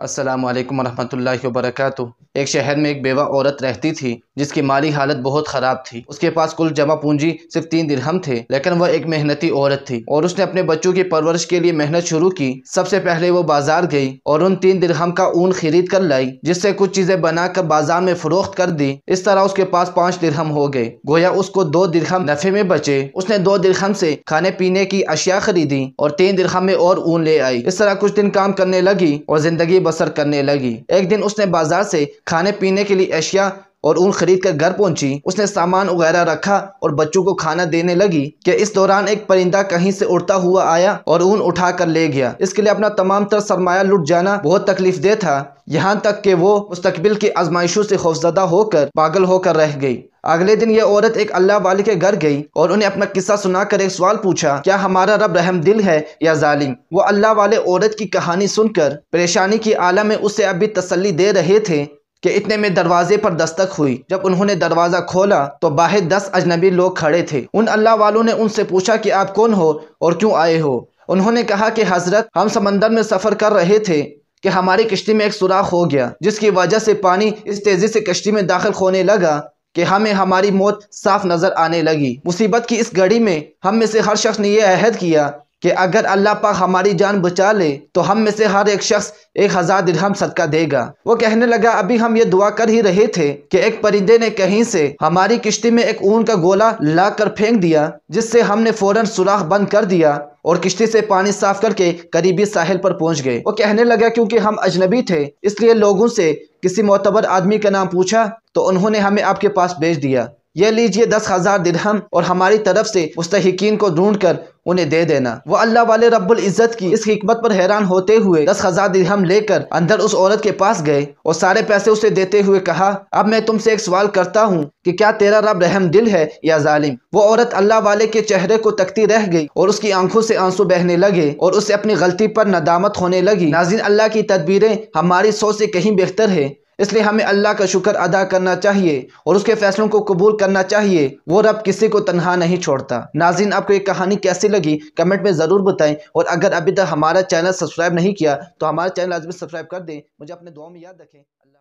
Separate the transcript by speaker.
Speaker 1: السلام علیکم ورحمۃ اللہ وبرکاتہ۔ ایک شہر میں ایک بیوہ عورت رہتی تھی جس کی مالی حالت بہت خراب تھی۔ اس کے پاس کل جمع پونجی صرف 3 درہم تھے، لیکن وہ ایک محنتی عورت تھی اور اس نے اپنے بچوں کی پرورش کے لیے محنت شروع کی۔ سب سے پہلے وہ بازار گئی اور ان 3 درہم کا اون خرید کر لائی، جس سے کچھ چیزیں بنا کر بازار میں فروخت کر دی۔ اس طرح اس کے پاس 5 درہم ہو گئے، گویا اس کو 2 درہم نفع میں بچے۔ اس نے 2 درہم سے کھانے پینے کی اشیاء خریدی اور 3 درہم میں اور اون لے آئی۔ اس طرح کچھ دن کام کرنے لگی اور زندگی بسر کرنے لگی۔ ایک دن اس نے بازار سے کھانے پینے کے لیے اشیاء اور اون خرید کر گھر پہنچی۔ اس نے سامان وغیرہ رکھا اور بچوں کو کھانا دینے لگی کہ اس دوران ایک پرندہ کہیں سے اڑتا ہوا آیا اور اون اٹھا کر لے گیا۔ اس کے لیے اپنا تمام تر سرمایہ لٹ جانا بہت تکلیف دہ تھا، یہاں تک کہ وہ مستقبل کی آزمائشوں سے خوفزدہ ہو کر پاگل ہو کر رہ گئی۔ اگلے دن یہ عورت ایک اللہ والے کے گھر گئی اور انہیں اپنا قصہ سنا کر ایک سوال پوچھا، کیا ہمارا رب رحم دل ہے یا ظالم؟ وہ اللہ والے عورت کی کہانی سن کر پریشانی کی عالم میں اسے ابھی تسلی دے رہے تھے کہ اتنے میں دروازے پر دستک ہوئی۔ جب انہوں نے دروازہ کھولا تو باہر 10 اجنبی لوگ کھڑے تھے۔ ان اللہ والوں نے ان سے پوچھا کہ آپ کون ہو اور کیوں آئے ہو؟ انہوں نے کہا کہ حضرت، ہم سمندر میں سفر کر رہے تھے کہ ہماری کشتی میں ایک سوراخ ہو گیا، جس کی وجہ سے پانی اس تیزی سے کشتی میں داخل ہونے لگا کہ ہمیں ہماری موت صاف نظر آنے لگی۔ مصیبت کی اس گھڑی میں ہم میں سے ہر شخص نے یہ عہد کیا کہ اگر اللہ پاک ہماری جان بچا لے تو ہم میں سے ہر ایک شخص 1000 درہم صدقہ دے گا۔ وہ کہنے لگا، ابھی ہم یہ دعا کر ہی رہے تھے کہ ایک پرندے نے کہیں سے ہماری کشتی میں ایک اون کا گولا لا کر پھینک دیا، جس سے ہم نے فوراً سوراخ بند کر دیا اور کشتی سے پانی صاف کر کے قریبی ساحل پر پہنچ گئے۔ وہ کہنے لگا، کیونکہ ہم اجنبی تھے اس لیے لوگوں سے کسی معتبر آدمی کا نام پوچھا تو انہوں نے ہمیں آپ کے پاس بھیج دیا۔ یہ لیجئے 10,000 درہم اور ہماری طرف سے مستحقین کو ڈھونڈ کر انہیں دے دینا۔ وہ اللہ والے رب العزت کی اس حکمت پر حیران ہوتے ہوئے 10,000 درہم لے کر اندر اس عورت کے پاس گئے اور سارے پیسے اسے دیتے ہوئے کہا، اب میں تم سے ایک سوال کرتا ہوں کہ کیا تیرا رب رحم دل ہے یا ظالم؟ وہ عورت اللہ والے کے چہرے کو تکتی رہ گئی اور اس کی آنکھوں سے آنسو بہنے لگے اور اسے اپنی غلطی پر ندامت ہونے لگی۔ ناظرین، اللہ کی تدبیریں ہماری سوچ سے کہیں بہتر ہے، اس لیے ہمیں اللہ کا شکر ادا کرنا چاہیے اور اس کے فیصلوں کو قبول کرنا چاہیے۔ وہ رب کسی کو تنہا نہیں چھوڑتا۔ ناظرین، آپ کو یہ کہانی کیسی لگی کمنٹ میں ضرور بتائیں، اور اگر ابھی تک ہمارا چینل سبسکرائب نہیں کیا تو ہمارا چینل لازمی سبسکرائب کر دیں۔ مجھے اپنے دعاؤں میں یاد رکھیں۔ اللہ